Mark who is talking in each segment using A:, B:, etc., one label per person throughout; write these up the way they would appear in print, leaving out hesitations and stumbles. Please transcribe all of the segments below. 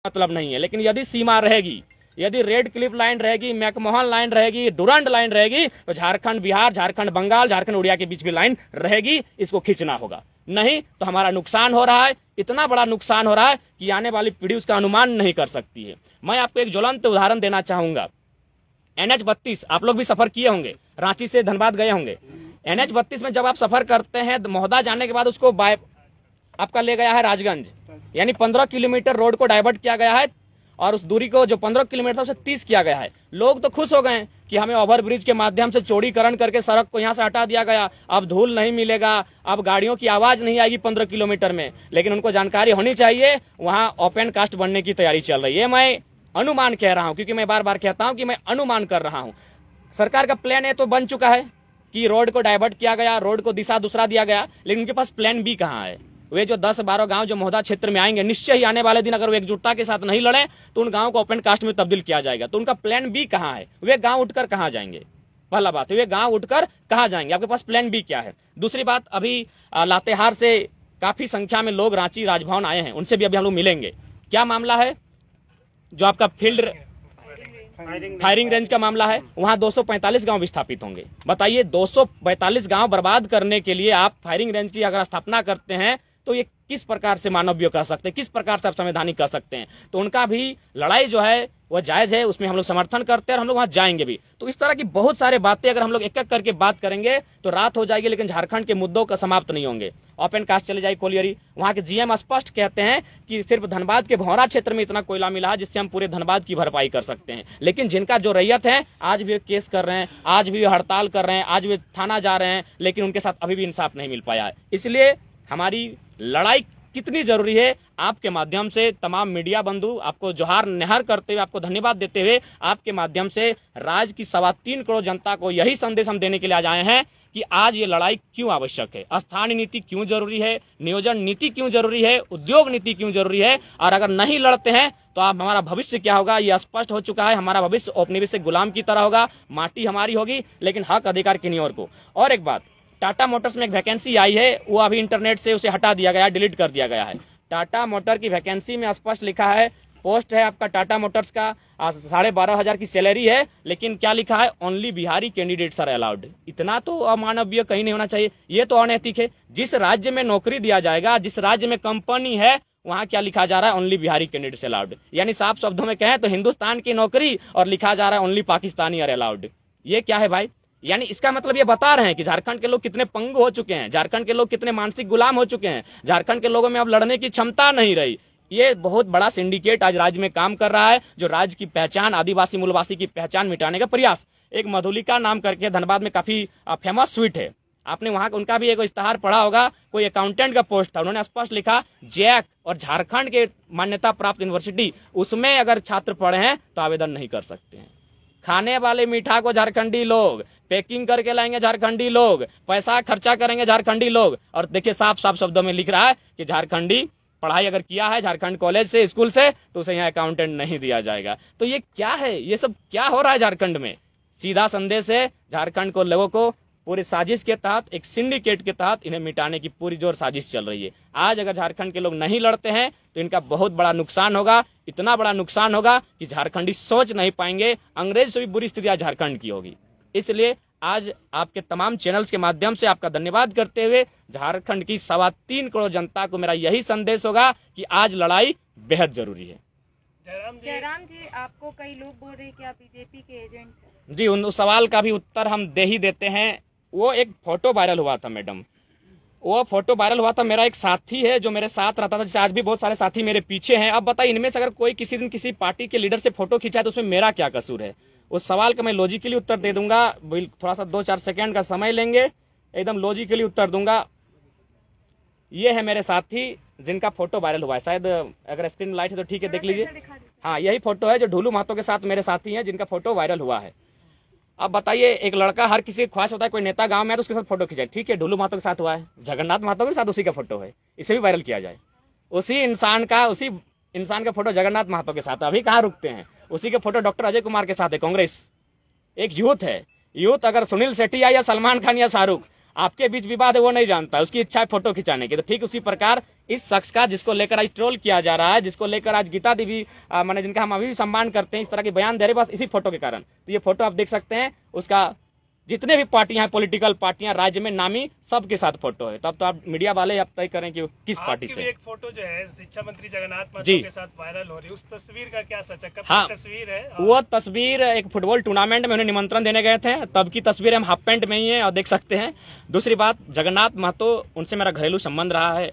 A: मतलब नहीं है। लेकिन यदि सीमा रहेगी, यदि रेड क्लिफ लाइन रहेगी, मैकमोहन लाइन रहेगी, डुरंड लाइन रहेगी, तो झारखंड बिहार, झारखंड बंगाल, झारखंड उड़िया के बीच भी लाइन रहेगी, इसको खींचना होगा। नहीं तो हमारा नुकसान हो रहा है, इतना बड़ा नुकसान हो रहा है कि आने वाली पीढ़ी उसका अनुमान नहीं कर सकती है। मैं आपको एक ज्वलंत उदाहरण देना चाहूंगा। NH-32 आप लोग भी सफर किए होंगे, रांची से धनबाद गए होंगे। NH-32 में जब आप सफर करते हैं, महोदा जाने के बाद उसको आपका ले गया है राजगंज, यानी 15 किलोमीटर रोड को डाइवर्ट किया गया है और उस दूरी को जो 15 किलोमीटर था उसे 30 किया गया है। लोग तो खुश हो गए कि हमें ओवरब्रिज के माध्यम से चौड़ीकरण करके सड़क को यहाँ से हटा दिया गया, अब धूल नहीं मिलेगा, अब गाड़ियों की आवाज नहीं आएगी 15 किलोमीटर में। लेकिन उनको जानकारी होनी चाहिए वहां ओपन कास्ट बनने की तैयारी चल रही है। मैं अनुमान कह रहा हूं, क्योंकि मैं बार बार कहता हूं कि मैं अनुमान कर रहा हूं। सरकार का प्लान ए तो बन चुका है कि रोड को डाइवर्ट किया गया, रोड को दिशा दूसरा दिया गया, लेकिन उनके पास प्लान बी कहाँ है? वे जो 10-12 गांव जो महोदा क्षेत्र में आएंगे, निश्चय ही आने वाले दिन अगर वो एकजुटता के साथ नहीं लड़े तो उन गांवों को ओपन कास्ट में तब्दील किया जाएगा। तो उनका प्लान बी कहाँ है? वे गांव उठकर कहाँ जाएंगे? पहला बात है, वे गांव उठकर कहाँ जाएंगे? आपके पास प्लान बी क्या है? दूसरी बात, अभी लातेहार से काफी संख्या में लोग रांची राजभवन आए हैं, उनसे भी अभी हम लोग मिलेंगे। क्या मामला है? जो आपका फील्ड फायरिंग रेंज का मामला है, वहां 245 गांव विस्थापित होंगे। बताइए, 245 गांव बर्बाद करने के लिए आप फायरिंग रेंज की अगर स्थापना करते हैं तो ये किस प्रकार से मानवीय कह सकते हैं, किस प्रकार से आप संवैधानिक कह सकते हैं? तो उनका भी लड़ाई जो है वह जायज है, उसमें हम लोग समर्थन करते हैं और हम लोग वहां जाएंगे भी। तो इस तरह की बहुत सारे बातें अगर हम लोग एक एक करके बात करेंगे तो रात हो जाएगी, लेकिन झारखंड के मुद्दों का समाप्त नहीं होंगे। ओपन कास्ट चले जाए कोलियरी, वहां के GM स्पष्ट कहते हैं कि सिर्फ धनबाद के भौरा क्षेत्र में इतना कोयला मिला है जिससे हम पूरे धनबाद की भरपाई कर सकते हैं। लेकिन जिनका जो रैयत है आज भी केस कर रहे हैं, आज भी हड़ताल कर रहे हैं, आज भी थाना जा रहे हैं, लेकिन उनके साथ अभी भी इंसाफ नहीं मिल पाया है। इसलिए हमारी लड़ाई कितनी जरूरी है, आपके माध्यम से तमाम मीडिया बंधु आपको जोहार निहार करते हुए, आपको धन्यवाद देते हुए, आपके माध्यम से राज्य की 3.25 करोड़ जनता को यही संदेश हम देने के लिए आज आए हैं कि आज ये लड़ाई क्यों आवश्यक है, स्थानीय नीति क्यों जरूरी है, नियोजन नीति क्यों जरूरी है, उद्योग नीति क्यों जरूरी है। और अगर नहीं लड़ते हैं तो आप हमारा भविष्य क्या होगा ये स्पष्ट हो चुका है। हमारा भविष्य औपनिवेशिक गुलाम की तरह होगा, माटी हमारी होगी लेकिन हक अधिकार किन्हीं और को। और एक बात, टाटा मोटर्स में एक वैकेंसी आई है, वो अभी इंटरनेट से उसे हटा दिया गया, डिलीट कर दिया गया है। टाटा मोटर की वैकेंसी में स्पष्ट लिखा है, पोस्ट है आपका टाटा मोटर्स का, 12,500 की सैलरी है, लेकिन क्या लिखा है? Only Bihari candidates are allowed. इतना तो अमानवीय कहीं नहीं होना चाहिए, ये तो अनैतिक है। जिस राज्य में नौकरी दिया जाएगा, जिस राज्य में कंपनी है, वहां क्या लिखा जा रहा है? Only Bihari candidates allowed. यानी साफ शब्दों में कहें तो हिंदुस्तान की नौकरी और लिखा जा रहा है ओनली पाकिस्तानी आर अलाउड। ये क्या है भाई? यानी इसका मतलब ये बता रहे हैं कि झारखंड के लोग कितने पंगु हो चुके हैं, झारखंड के लोग कितने मानसिक गुलाम हो चुके हैं, झारखंड के लोगों में अब लड़ने की क्षमता नहीं रही। ये बहुत बड़ा सिंडिकेट आज राज्य में काम कर रहा है, जो राज्य की पहचान, आदिवासी मूलवासी की पहचान मिटाने का प्रयास। एक मधुलिका नाम करके धनबाद में काफी फेमस स्वीट है, आपने वहां उनका भी एक इश्तेहार पढ़ा होगा, कोई अकाउंटेंट का पोस्ट था, उन्होंने स्पष्ट लिखा जैक और झारखंड के मान्यता प्राप्त यूनिवर्सिटी, उसमें अगर छात्र पढ़े हैं तो आवेदन नहीं कर सकते हैं। खाने वाले मीठा को झारखंडी लोग, पैकिंग करके लाएंगे झारखंडी लोग, पैसा खर्चा करेंगे झारखंडी लोग। और देखिए साफ साफ शब्दों में लिख रहा है कि झारखंडी पढ़ाई अगर किया है झारखंड कॉलेज से, स्कूल से, तो उसे यहाँ अकाउंटेंट नहीं दिया जाएगा। तो ये क्या है? ये सब क्या हो रहा है झारखंड में? सीधा संदेश है, झारखंड को लोगों को पूरी साजिश के तहत, एक सिंडिकेट के तहत इन्हें मिटाने की पूरी जोर साजिश चल रही है। आज अगर झारखंड के लोग नहीं लड़ते हैं तो इनका बहुत बड़ा नुकसान होगा, इतना बड़ा नुकसान होगा कि झारखंडी सोच नहीं पाएंगे। अंग्रेज से भी बुरी स्थिति आज झारखंड की होगी। इसलिए आज आपके तमाम चैनल्स के माध्यम से आपका धन्यवाद करते हुए झारखंड की 3.25 करोड़ जनता को मेरा यही संदेश होगा कि आज लड़ाई बेहद जरूरी है।
B: जयराम जी, आपको कई लोग बोल रहे हैं कि आप बीजेपी के एजेंट हैं।
A: जी, उन सवाल का भी उत्तर हम दे ही देते हैं। वो एक फोटो वायरल हुआ था मैडम, वो फोटो वायरल हुआ था। मेरा एक साथी है जो मेरे साथ रहता था, जैसे आज भी बहुत सारे साथी मेरे पीछे हैं। अब बताइए, इनमें से अगर कोई किसी दिन किसी पार्टी के लीडर से फोटो खींचा है तो उसमें मेरा क्या कसूर है? उस सवाल का मैं लॉजिकली उत्तर दे दूंगा, थोड़ा सा 2-4 सेकंड का समय लेंगे, एकदम लॉजिकली उत्तर दूंगा। ये है मेरे साथी जिनका फोटो वायरल हुआ है, शायद अगर स्क्रीन लाइट है तो ठीक है, देख लीजिए। हाँ, यही फोटो है जो ढुलू महतो के साथ मेरे साथी हैं, जिनका फोटो वायरल हुआ है। अब बताइए, एक लड़का, हर किसी की ख्वाहिश होता है कोई नेता गांव में है तो उसके साथ फोटो खिंचाए। ठीक है, ढुलू महतो के साथ हुआ है, जगन्नाथ महतो के साथ उसी का फोटो है, इसे भी वायरल किया जाए। उसी इंसान का फोटो जगन्नाथ महतो के साथ। अभी कहाँ रुकते हैं? उसी के फोटो डॉक्टर अजय कुमार के साथ है। कांग्रेस एक यूथ है, यूथ अगर सुनील शेट्टी या सलमान खान या शाहरुख आपके बीच विवाद है वो नहीं जानता, उसकी इच्छा है फोटो खिंचाने की। तो ठीक उसी प्रकार इस शख्स का, जिसको लेकर आज ट्रोल किया जा रहा है, जिसको लेकर आज गीता देवी माने जिनका हम अभी भी सम्मान करते हैं, इस तरह के बयान दे रहे बस इसी फोटो के कारण। तो ये फोटो आप देख सकते हैं, उसका जितने भी पार्टियां हैं, पॉलिटिकल पार्टियां राज्य में नामी, सबके साथ फोटो है। तब तो आप मीडिया वाले आप तय करें कि किस पार्टी से।
C: एक फोटो जो है शिक्षा मंत्री जगन्नाथ
A: जी
C: के साथ वायरल हो रही है, उस तस्वीर का क्या सच है? कब
A: हाँ,
C: की तस्वीर है?
A: वो तस्वीर एक फुटबॉल टूर्नामेंट में उन्हें निमंत्रण देने गए थे, तब की तस्वीर। हम हाफ पैंट में ही है और देख सकते हैं। दूसरी बात, जगन्नाथ महतो, उनसे मेरा घरेलू संबंध रहा है,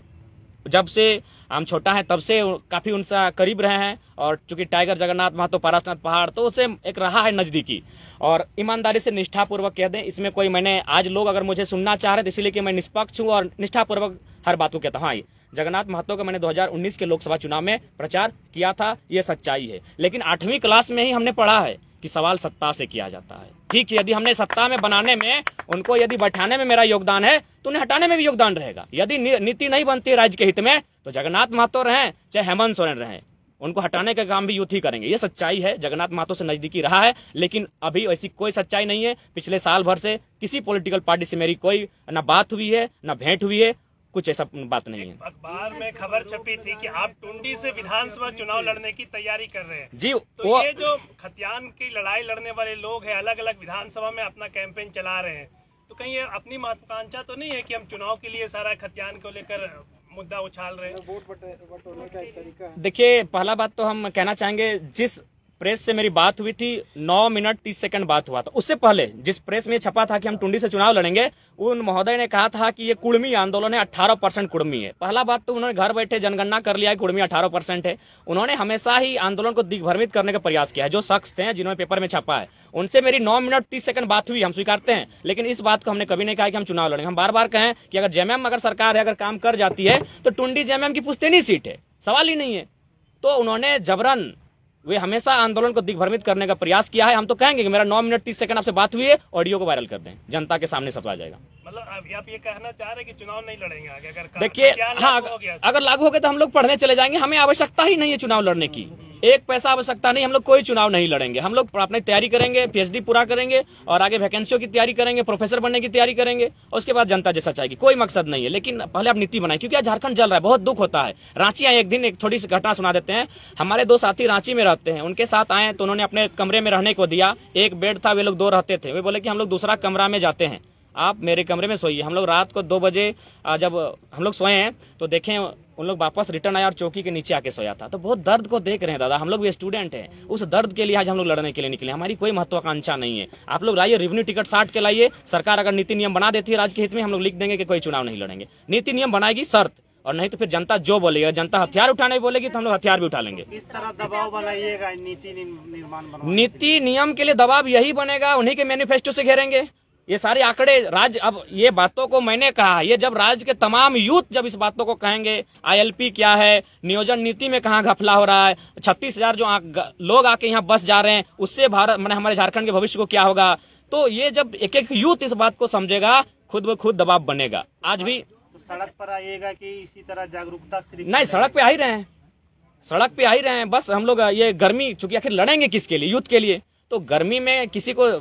A: जब से हम छोटा है तब से काफी उनसे करीब रहे हैं। और चूंकि टाइगर जगन्नाथ महतो पारसनाथ पहाड़, तो उससे एक रहा है नजदीकी। और ईमानदारी से निष्ठापूर्वक कह दें, इसमें कोई मैंने आज लोग अगर मुझे सुनना चाह रहे तो इसलिए कि मैं निष्पक्ष हूं और निष्ठापूर्वक हर बात को कहता हूं। हाँ, जगन्नाथ महतो का मैंने 2019 के लोकसभा चुनाव में प्रचार किया था, ये सच्चाई है। लेकिन 8वीं क्लास में ही हमने पढ़ा है कि सवाल सत्ता से किया जाता है। ठीक है, यदि हमने सत्ता में बनाने में, उनको यदि बैठाने में मेरा योगदान है तो उन्हें हटाने में भी योगदान रहेगा। यदि नीति नहीं बनती है राज्य के हित में, तो जगन्नाथ महतो रहें चाहे हेमंत सोरेन रहें, उनको हटाने का काम भी यूथ ही करेंगे। ये सच्चाई है। जगन्नाथ महतो से नजदीकी रहा है, लेकिन अभी ऐसी कोई सच्चाई नहीं है। पिछले साल भर से किसी पॉलिटिकल पार्टी से मेरी कोई न बात हुई है, न भेंट हुई है, कुछ ऐसा बात नहीं है।
C: अखबार में खबर छपी थी कि आप टुंडी से विधानसभा चुनाव लड़ने की तैयारी कर रहे हैं
A: जी।
C: तो ये जो खतियान की लड़ाई लड़ने वाले लोग हैं, अलग अलग विधानसभा में अपना कैंपेन चला रहे हैं, तो कहीं ये अपनी महत्वाकांक्षा तो नहीं है कि हम चुनाव के लिए सारा खतियान को लेकर मुद्दा उछाल रहे हैं? वोट बटोरने का एक तरीका है।
A: देखिए, पहला बात तो हम कहना चाहेंगे, जिस प्रेस से मेरी बात हुई थी 9 मिनट 30 सेकंड बात हुआ था, उससे पहले जिस प्रेस में छपा था कि हम टुंडी से चुनाव लड़ेंगे, उन महोदय ने कहा था कि ये कुड़मी आंदोलन है, 18% कुड़मी है। पहला बात तो उन्होंने घर बैठे जनगणना कर लिया है, कुड़मी 18% है। उन्होंने हमेशा ही आंदोलन को दिग्भ्रमित करने का प्रयास किया है। जो शख्स थे जिन्होंने पेपर में छपा है, उनसे मेरी 9 मिनट 30 सेकंड बात हुई, हम स्वीकारते हैं। लेकिन इस बात को हमने कभी नहीं कहा कि हम चुनाव लड़ेंगे। हम बार बार कहें कि अगर जेएमएम अगर सरकार है, अगर काम कर जाती है, तो टुंडी जेएमएम की पुश्तैनी सीट है, सवाल ही नहीं है। तो उन्होंने जबरन, वे हमेशा आंदोलन को दिग्भ्रमित करने का प्रयास किया है। हम तो कहेंगे कि मेरा 9 मिनट 30 सेकंड आपसे बात हुई है, ऑडियो को वायरल कर दें, जनता के सामने सब आ जाएगा।
C: मतलब आप ये कहना चाह रहे हैं कि चुनाव नहीं लड़ेंगे आगे? अगर
A: देखिए, हाँ, अगर लागू हो गया तो हम लोग पढ़ने चले जाएंगे। हमें आवश्यकता ही नहीं है चुनाव लड़ने की, एक पैसा आवश्यकता नहीं। हम लोग कोई चुनाव नहीं लड़ेंगे। हम लोग अपनी तैयारी करेंगे, पीएचडी पूरा करेंगे और आगे वैकेंसियों की तैयारी करेंगे, प्रोफेसर बनने की तैयारी करेंगे, और उसके बाद जनता जैसा चाहेगी। कोई मकसद नहीं है। लेकिन पहले आप नीति बनाए, क्योंकि आज झारखंड जल रहा है, बहुत दुख होता है। रांची आए एक दिन, एक थोड़ी सी घटना सुना देते हैं। हमारे 2 साथी रांची में रहते हैं, उनके साथ आए तो उन्होंने अपने कमरे में रहने को दिया। एक बेड था, वे लोग 2 रहते थे। वे बोले कि हम लोग दूसरा कमरा में जाते हैं, आप मेरे कमरे में सोइए। हम लोग रात को 2 बजे जब हम लोग सोए हैं तो देखें उन लोग वापस रिटर्न आया और चौकी के नीचे आके सोया था। तो बहुत दर्द को देख रहे हैं दादा, हम लोग भी स्टूडेंट हैं। उस दर्द के लिए आज हम लोग लड़ने के लिए निकले। हमारी कोई महत्वाकांक्षा नहीं है। आप लोग लाइए, रेवेन्यू टिकट 60 के लाइए। सरकार अगर नीति नियम बना देती है राज्य के हित में, हम लोग लिख देंगे कि कोई चुनाव नहीं लड़ेंगे। नीति नियम बनाएगी शर्त, और नहीं तो फिर जनता जो बोलेगी, जनता हथियार उठाने बोलेगी तो हम लोग हथियार भी उठा लेंगे।
C: इस तरह दबाव बनाइएगा, नीति निर्माण
A: नीति नियम के लिए दबाव यही बनेगा, उन्हीं के मैनिफेस्टो से घेरेंगे। ये सारे आंकड़े राज्य, अब ये बातों को मैंने कहा, ये जब राज्य के तमाम यूथ जब इस बातों को कहेंगे, आईएलपी क्या है, नियोजन नीति में कहाँ घपला हो रहा है, 36,000 जो लोग आके यहाँ बस जा रहे हैं, उससे भारत मैंने हमारे झारखंड के भविष्य को क्या होगा। तो ये जब एक एक यूथ इस बात को समझेगा, खुद ब खुद दबाव बनेगा। आज भी
C: सड़क पर आइएगा कि इसी तरह जागरूकता
A: नहीं, सड़क पे आ ही रहे हैं, सड़क पे आ ही रहे हैं। बस हम लोग ये गर्मी, चूंकि आखिर लड़ेंगे किसके लिए, यूथ के लिए, तो गर्मी में किसी को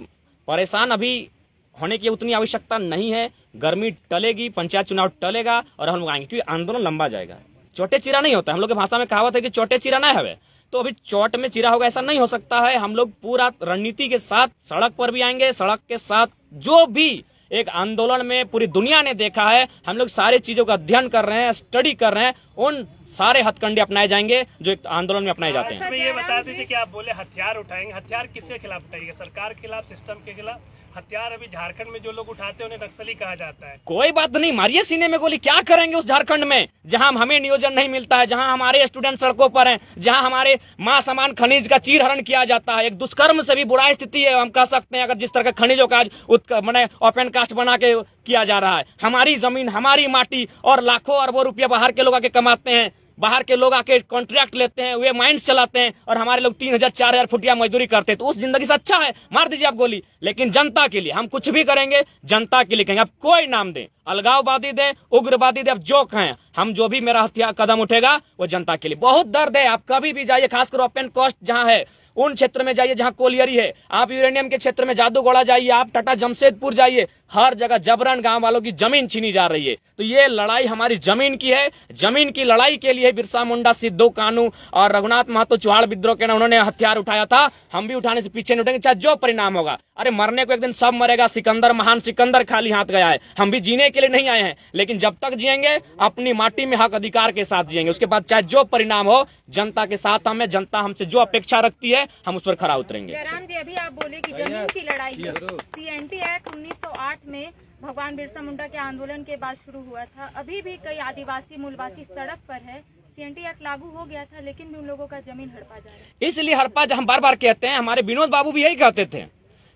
A: परेशान अभी होने की उतनी आवश्यकता नहीं है। गर्मी टलेगी, पंचायत चुनाव टलेगा और हम लोग आएंगे, क्योंकि आंदोलन लंबा जाएगा। चोटे चिरा नहीं होता, हम लोग की भाषा में कहावत है कि चोटे चिरा नहीं हवे, तो अभी चोट में चिरा होगा ऐसा नहीं हो सकता है। हम लोग पूरा रणनीति के साथ सड़क पर भी आएंगे, सड़क के साथ जो भी एक आंदोलन में पूरी दुनिया ने देखा है, हम लोग सारे चीजों का अध्ययन कर रहे हैं, स्टडी कर रहे हैं, उन सारे हथकंडे अपनाए जाएंगे जो एक आंदोलन में अपनाए जाते हैं।
C: ये बता दीजिए कि आप बोले हथियार उठाएंगे, हथियार किसके खिलाफ उठाएंगे? सरकार के खिलाफ, सिस्टम के खिलाफ? हथियार अभी झारखंड में जो लोग उठाते हैं उन्हें नक्सली कहा जाता है।
A: कोई बात नहीं, मारिए सीने में गोली। क्या करेंगे उस झारखंड में जहां हमें नियोजन नहीं मिलता है, जहां हमारे स्टूडेंट सड़कों पर हैं, जहां हमारे मां समान खनिज का चीरहरण किया जाता है। एक दुष्कर्म से भी बुरा स्थिति है, हम कह सकते हैं। अगर जिस तरह के खनिजों का मैंने ओपन कास्ट बना के किया जा रहा है, हमारी जमीन, हमारी माटी, और लाखों अरबों रुपया बाहर के लोग आके कमाते हैं, बाहर के लोग आके कॉन्ट्रैक्ट लेते हैं, वे माइंस चलाते हैं, और हमारे लोग 3,000 4,000 फुटिया मजदूरी करते हैं। तो उस जिंदगी से अच्छा है, मार दीजिए आप गोली। लेकिन जनता के लिए हम कुछ भी करेंगे, जनता के लिए कहेंगे। आप कोई नाम दें, अलगाववादी दे, उग्रवादी दे, आप जो कहें, हम जो भी मेरा हथियार कदम उठेगा वो जनता के लिए। बहुत दर्द है, आप कभी भी जाइए, खासकर ओपन कास्ट जहां है, उन क्षेत्र में जाइए जहां कोलियरी है। आप यूरेनियम के क्षेत्र में जादूगोड़ा जाइए, आप टाटा जमशेदपुर जाइए, हर जगह जबरन गांव वालों की जमीन छीनी जा रही है। तो ये लड़ाई हमारी जमीन की है। जमीन की लड़ाई के लिए बिरसा मुंडा, सिद्धू कानू और रघुनाथ महतो चौहान विद्रोह के उन्होंने हथियार उठाया था। हम भी उठाने से पीछे नहीं उठेंगे, चाहे जो परिणाम होगा। अरे मरने को एक दिन सब मरेगा। सिकंदर, महान सिकंदर खाली हाथ गया है। हम भी जीने के लिए नहीं आए हैं, लेकिन जब तक जिएंगे अपनी माटी में हक अधिकार के साथ जिएंगे। उसके बाद चाहे जो परिणाम हो, जनता के साथ हम हैं। जनता हमसे जो अपेक्षा रखती है हम उस पर खरा उतरेंगे।
B: जयराम जी, अभी आप बोले कि जमीन की लड़ाई CNT एक्ट 1908 में भगवान बिरसा मुंडा के आंदोलन के बाद शुरू हुआ था। अभी भी कई आदिवासी मूलवासी सड़क पर है। CNT एक्ट लागू हो गया था, लेकिन भी उन लोगों का जमीन हड़पा जा रहा है।
A: इसलिए हड़पा हम बार बार कहते हैं। हमारे विनोद बाबू भी यही कहते थे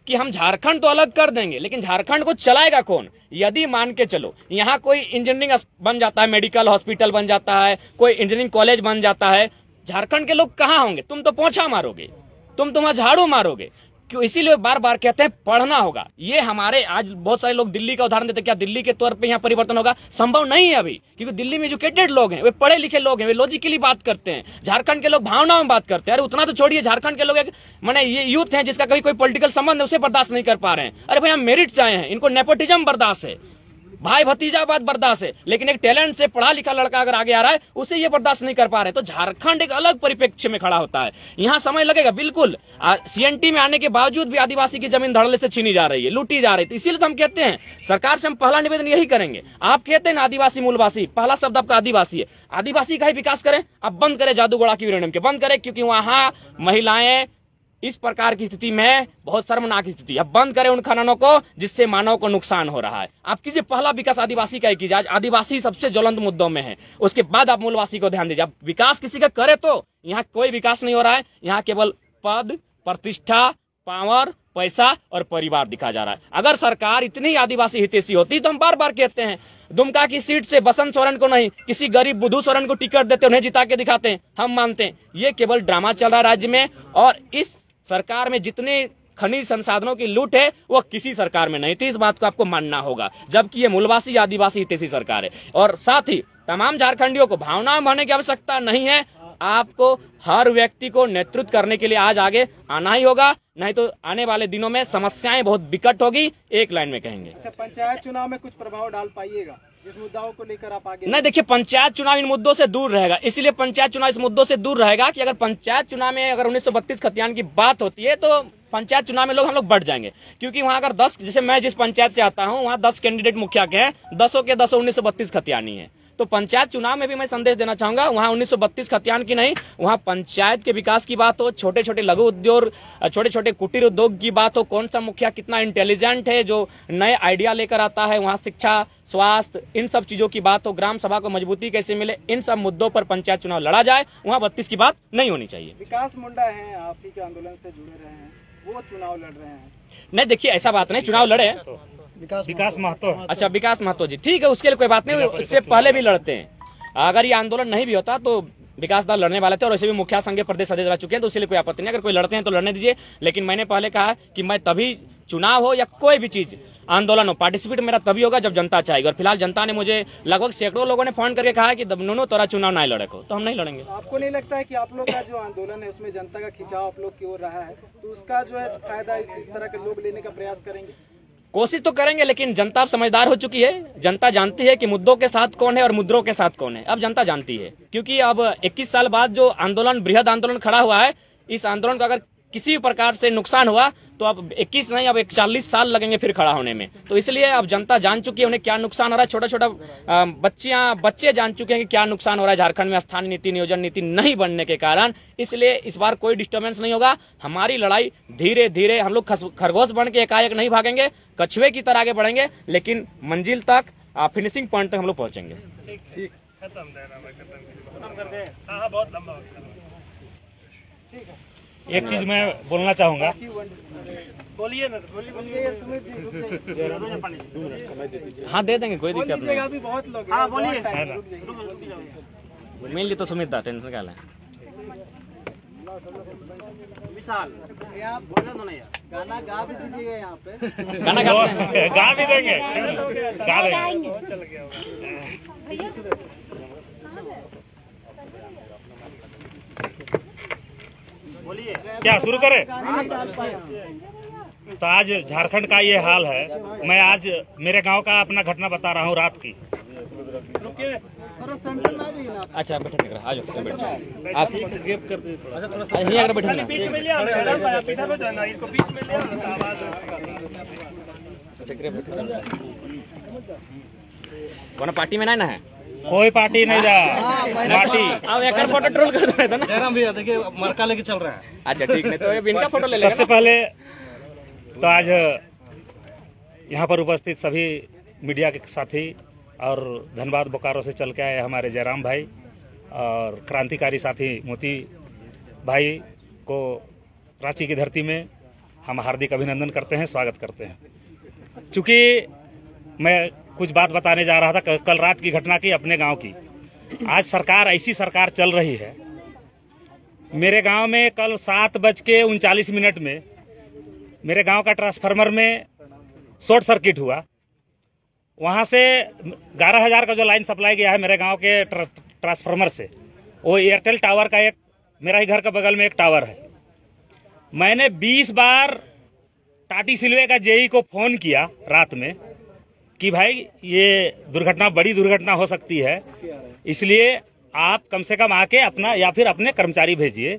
A: कि हम झारखंड तो अलग कर देंगे, लेकिन झारखंड को चलाएगा कौन? यदि मान के चलो यहाँ कोई इंजीनियरिंग बन जाता है, मेडिकल हॉस्पिटल बन जाता है, कोई इंजीनियरिंग कॉलेज बन जाता है, झारखंड के लोग कहाँ होंगे? तुम तो पोछा मारोगे, तुम वहां झाड़ू मारोगे। क्यों? इसीलिए बार बार कहते हैं पढ़ना होगा। ये हमारे आज बहुत सारे लोग दिल्ली का उदाहरण देते हैं, क्या दिल्ली के तौर पे यहाँ परिवर्तन होगा? संभव नहीं है अभी, क्योंकि दिल्ली में एजुकेटेड लोग हैं, वे पढ़े लिखे लोग हैं, वे लॉजिकली बात करते हैं। झारखंड के लोग भावनाओं में बात करते हैं। अरे उतना तो छोड़िए, झारखंड के लोग एक माने ये यूथ है जिसका कभी कोई पॉलिटिकल संबंध है, उसे बर्दाश्त नहीं कर पा रहे हैं। अरे भाई हम मेरिट से आए हैं, इनको नेपोटिज्म बर्दाश्त है, भाई भतीजावाद बर्दाश्त है, लेकिन एक टैलेंट से पढ़ा लिखा लड़का अगर आगे आ रहा है उसे ये बर्दाश्त नहीं कर पा रहे। तो झारखंड एक अलग परिप्रेक्ष्य में खड़ा होता है। यहाँ समय लगेगा बिल्कुल। CNT में आने के बावजूद भी आदिवासी की जमीन धड़ल्ले से छीनी जा रही है, लूटी जा रही है। तो इसीलिए तो हम कहते हैं सरकार से हम पहला निवेदन यही करेंगे। आप कहते हैं ना आदिवासी मूलवासी, पहला शब्द आपका आदिवासी है। आदिवासी का ही विकास करें, अब बंद करें जादूगोड़ा की विरण्यम के, बंद करें, क्योंकि वहां महिलाएं इस प्रकार की स्थिति में बहुत शर्मनाक स्थिति। अब बंद करें उन खननों को जिससे मानव को नुकसान हो रहा है। आप कीजिए पहला विकास आदिवासी का ही कीजिए। आज आदिवासी सबसे ज्वलंत मुद्दों में है, उसके बाद आप मूलवासी को ध्यान दीजिए। अब विकास किसी का करे तो यहाँ कोई विकास नहीं हो रहा है। यहाँ केवल पद, प्रतिष्ठा, पावर, पैसा और परिवार दिखा जा रहा है। अगर सरकार इतनी आदिवासी हितैषी होती तो हम बार बार कहते हैं दुमका की सीट से बसंत सोरेन को नहीं, किसी गरीब बुद्धू सोरेन को टिकट देते, उन्हें जिता के दिखाते हैं। हम मानते हैं ये केवल ड्रामा चल रहा है राज्य में, और इस सरकार में जितने खनिज संसाधनों की लूट है वो किसी सरकार में नहीं थी। इस बात को आपको मानना होगा, जबकि ये मूलवासी आदिवासी हितैषी सरकार है। और साथ ही तमाम झारखंडियों को भावना में भरने की आवश्यकता नहीं है। आपको हर व्यक्ति को नेतृत्व करने के लिए आज आगे आना ही होगा, नहीं तो आने वाले दिनों में समस्याएं बहुत विकट होगी। एक लाइन में कहेंगे।
D: अच्छा, पंचायत चुनाव में कुछ प्रभाव डाल पाइएगा इस मुद्दाओं को लेकर आप आगे?
A: नहीं, देखिए पंचायत चुनाव इन मुद्दों से दूर रहेगा। इसलिए पंचायत चुनाव इस मुद्दों से दूर रहेगा कि अगर पंचायत चुनाव में अगर 1932 खतियान की बात होती है तो पंचायत चुनाव में हम लोग बढ़ जाएंगे। क्योंकि वहां अगर 10, जैसे मैं जिस पंचायत से आता हूं वहां 10 कैंडिडेट मुखिया के हैं, 10 के 10 1932 खतियानी है। तो पंचायत चुनाव में भी मैं संदेश देना चाहूंगा, वहां 1932 खतियान की नहीं, वहां पंचायत के विकास की बात हो, छोटे छोटे लघु उद्योग, छोटे छोटे कुटीर उद्योग की बात हो, कौन सा मुखिया कितना इंटेलिजेंट है जो नए आइडिया लेकर आता है, वहां शिक्षा, स्वास्थ्य, इन सब चीजों की बात हो, ग्राम सभा को मजबूती कैसे मिले, इन सब मुद्दों पर पंचायत चुनाव लड़ा जाए। वहां 32 की बात नहीं होनी चाहिए।
D: विकास मुंडा है, आप ही के आंदोलन से जुड़े रहे हैं, वो चुनाव लड़ रहे हैं।
A: नहीं, देखिए ऐसा बात नहीं, चुनाव लड़े।
E: विकास महतो।
A: अच्छा, विकास महतो जी, ठीक है, उसके लिए कोई बात नहीं, इससे पहले भी लड़ते हैं। अगर ये आंदोलन नहीं भी होता तो विकास दल लड़ने वाले थे, और वैसे भी मुखिया संघ के प्रदेश अध्यक्ष रह चुके हैं, तो इसलिए कोई आपत्ति नहीं। अगर कोई लड़ते हैं तो लड़ने दीजिए, लेकिन मैंने पहले कहा कि मैं तभी चुनाव हो या कोई भी चीज आंदोलन हो, पार्टिसिपेट मेरा तभी होगा जब जनता चाहेगी। और फिलहाल जनता ने मुझे लगभग सैकड़ों लोगों ने फोन करके कहा कि नूनू तोरा चुनाव नहीं लड़े को, तो हम नहीं लड़ेंगे।
D: आपको नहीं लगता है कि आप लोग का जो आंदोलन है उसमें जनता का खिंचाव आप लोग की ओर रहा है, तो उसका जो है फायदा इस तरह के लोग लेने का प्रयास करेंगे?
A: कोशिश तो करेंगे, लेकिन जनता अब समझदार हो चुकी है। जनता जानती है कि मुद्दों के साथ कौन है और मुद्दों के साथ कौन है। अब जनता जानती है, क्योंकि अब 21 साल बाद जो आंदोलन, बृहद आंदोलन खड़ा हुआ है, इस आंदोलन का अगर किसी भी प्रकार से नुकसान हुआ तो अब 21 नहीं, अब 40 साल लगेंगे फिर खड़ा होने में। तो इसलिए अब जनता जान चुकी है उन्हें क्या नुकसान हो रहा है। छोटा छोटा बच्चे जान चुके हैं कि क्या नुकसान हो रहा है झारखंड में स्थानीय नीति, नियोजन नीति नहीं बनने के कारण। इसलिए इस बार कोई डिस्टर्बेंस नहीं होगा। हमारी लड़ाई धीरे धीरे, हम लोग खरगोश बन के एकाएक नहीं भागेंगे, कछुए की तरह आगे बढ़ेंगे, लेकिन मंजिल तक, फिनिशिंग पॉइंट तक हम लोग पहुंचेंगे।
C: ठीक, खत्म कर दे। हाँ, बहुत लंबा हो गया। ठीक है,
E: एक चीज मैं बोलना चाहूंगा।
C: बोलिए ना, बोलिए सुमित जी।
A: हाँ, दे देंगे, कोई दिक्कत नहीं।
D: अभी बहुत लोग
C: हाँ, बोलिए।
A: मिल ली तो सुमित दा, टेंशन क्या है।
C: विशाल,
D: आप बोले तो नहीं, गाना गा भी दीजिएगा यहाँ पे।
A: गाना गाते हैं,
E: गा भी देंगे, गा देंगे।
C: चल गया
E: क्या शुरू करें? तो आज झारखंड का ये हाल है। मैं आज मेरे गांव का अपना घटना बता रहा हूँ रात की।
A: अच्छा बैठे आ जाओ, बैठ जाओ आप गेप कर दे थोड़ा नहीं अगर बैठे ना
C: बीच में लिया इधर हो जाना, इसको बीच में लिया आवाज।
A: अच्छा ग्रेप कौन पार्टी में नहीं ना है,
E: कोई पार्टी नहीं जा पार्टी।
A: अब एक फोटो ट्रोल कर रहे थे ना
D: जयराम भैया देखिए मरका लेके चल रहा है।
A: अच्छा ठीक नहीं तो इनका फोटो ले लेंगे।
E: सबसे पहले तो आज यहाँ पर उपस्थित सभी मीडिया के साथी और धनबाद बोकारो से चल के आए हमारे जयराम भाई और क्रांतिकारी साथी मोती भाई को रांची की धरती में हम हार्दिक अभिनंदन करते हैं, स्वागत करते हैं। चूंकि मैं कुछ बात बताने जा रहा था कल रात की घटना की अपने गांव की। आज सरकार ऐसी सरकार चल रही है। मेरे गांव में कल 7:39 में मेरे गांव का ट्रांसफार्मर में शॉर्ट सर्किट हुआ। वहां से 11,000 का जो लाइन सप्लाई गया है मेरे गांव के ट्रांसफार्मर से, वो एयरटेल टावर का एक मेरा ही घर के बगल में एक टावर है। मैंने 20 बार टाटी सिलवे का जेई को फोन किया रात में कि भाई ये दुर्घटना बड़ी दुर्घटना हो सकती है, इसलिए आप कम से कम आके अपना या फिर अपने कर्मचारी भेजिए।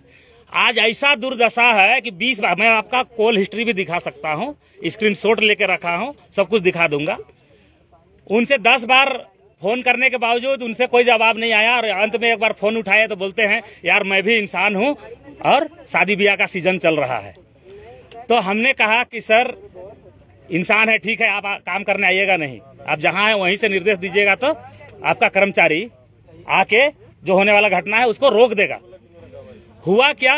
E: आज ऐसा दुर्दशा है कि 20 बार, मैं आपका कॉल हिस्ट्री भी दिखा सकता हूं, स्क्रीनशॉट लेके रखा हूं, सब कुछ दिखा दूंगा। उनसे 10 बार फोन करने के बावजूद उनसे कोई जवाब नहीं आया और अंत में एक बार फोन उठाया तो बोलते हैं यार मैं भी इंसान हूं और शादी ब्याह का सीजन चल रहा है। तो हमने कहा कि सर इंसान है, ठीक है, आप काम करने आइएगा नहीं, आप जहां है वहीं से निर्देश दीजिएगा तो आपका कर्मचारी आके जो होने वाला घटना है उसको रोक देगा। हुआ क्या,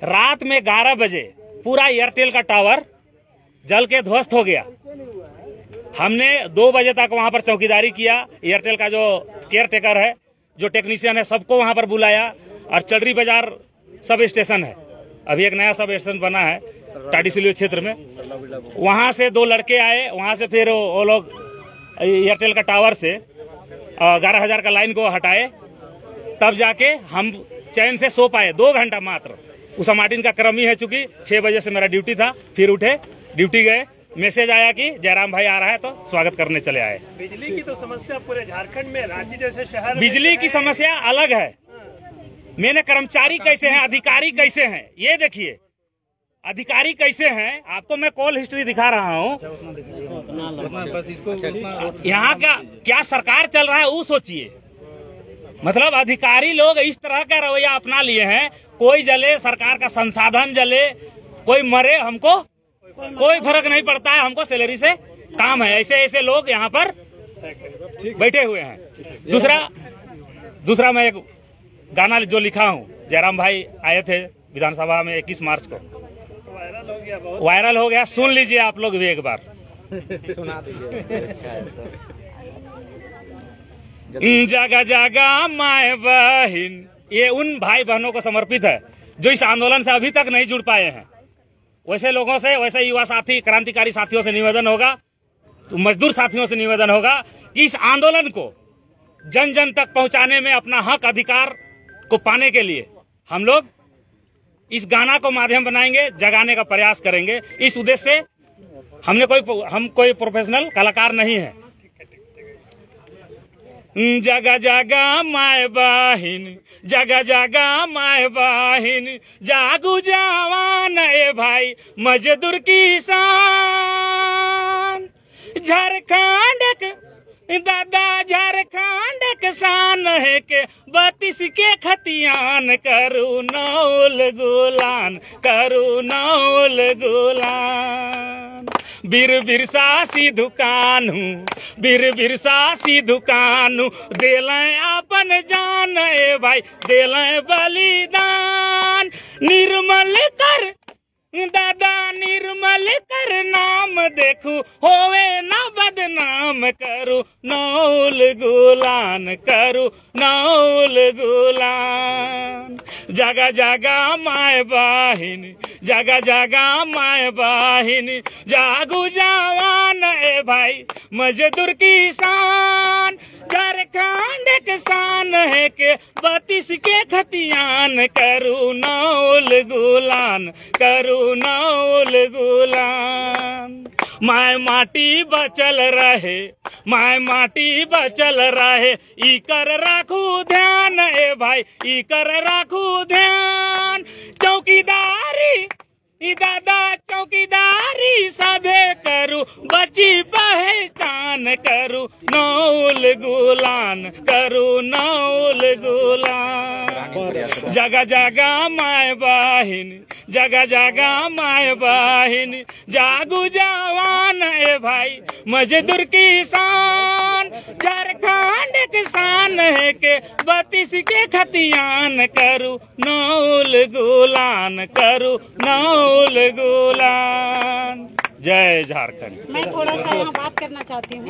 E: रात में 11 बजे पूरा एयरटेल का टावर जल के ध्वस्त हो गया। हमने 2 बजे तक वहां पर चौकीदारी किया। एयरटेल का जो केयर टेकर है, जो टेक्नीशियन है, सबको वहां पर बुलाया। और चडरी बाजार सब स्टेशन है, अभी एक नया सब स्टेशन बना है टाटी सिलवे क्षेत्र में, वहां से 2 लड़के आए। वहां से फिर वो लोग एयरटेल का टावर से 11,000 का लाइन को हटाए, तब जाके हम चैन से सो पाए 2 घंटा मात्र। उषा मार्टिन का क्रम ही है, चूंकि 6 बजे से मेरा ड्यूटी था। फिर उठे, ड्यूटी गए, मैसेज आया कि जयराम भाई आ रहा है तो स्वागत करने चले आए।
C: बिजली की तो समस्या पूरे झारखंड में, रांची जैसे शहर,
E: बिजली की समस्या अलग है। मैंने कर्मचारी कैसे हैं, अधिकारी कैसे हैं, ये देखिए अधिकारी कैसे हैं। आपको मैं कॉल हिस्ट्री दिखा रहा हूँ। यहाँ का क्या सरकार चल रहा है वो सोचिए। मतलब अधिकारी लोग इस तरह का रवैया अपना लिए हैं, कोई जले, सरकार का संसाधन जले, कोई मरे, हमको कोई फर्क नहीं पड़ता है, हमको सैलरी से काम है। ऐसे ऐसे लोग यहाँ पर बैठे हुए हैं। दूसरा मैं एक गाना जो लिखा हूँ, जयराम भाई आए थे विधानसभा में 21 मार्च को, वायरल हो गया, सुन लीजिए आप लोग भी एक बार।
A: सुना दीजिए।
E: जगह जगह माए बहन, ये उन भाई बहनों को समर्पित है जो इस आंदोलन से अभी तक नहीं जुड़ पाए हैं। वैसे लोगों से, वैसे युवा साथी, क्रांतिकारी साथियों से निवेदन होगा, तो मजदूर साथियों से निवेदन होगा कि इस आंदोलन को जन जन तक पहुंचाने में, अपना हक अधिकार को पाने के लिए हम लोग इस गाना को माध्यम बनाएंगे, जगाने का प्रयास करेंगे। इस उद्देश्य से हम कोई प्रोफेशनल कलाकार नहीं है। जगह जगह माए बहिन, जगह जगह माए बहिन, जागू जवान ए भाई मजदूर किसान। झारखंड दादा झारखंड किसान है के 32 के खतियान, करू नौल गुलान, करू नौल गुलान। बीर बिरसा सी दुकानू, बीर बिरसा सी दुकानू, देलें अपन जान ए भाई, देलें बलिदान। निर्मल कर दादा निर्मल कर नाम देखू, होवे ना बदनाम, करू नौल गुलान, करू नौल गुलान। जागा जागा माय बहिन, जागा जागा माय बहिन, जागू जवान ए भाई मजदूर किसान। झारखंड किसान है के 32 के खतियान, करू नौल गुलान, करू नौल गुलान। माय माटी बचल रहे, माय माटी बचल रहे, ई कर राखू ध्यान ए भाई, ई कर राखू ध्यान। चौकीदारी ई दादा चौकीदारी सभे करू, बची पहचान, करू नौल गुलान, करू नौल गुलान। जगा जगा माय बहिन, जगा जगा माय बहिन, जागू जवान ए भाई मजदूर किसान। झारखंड किसान है के 32 के खतियान, करू नौल गुलान, करू नौल गुलान। जय झारखंड।
F: मैं थोड़ा सा यहाँ बात करना चाहती हूँ।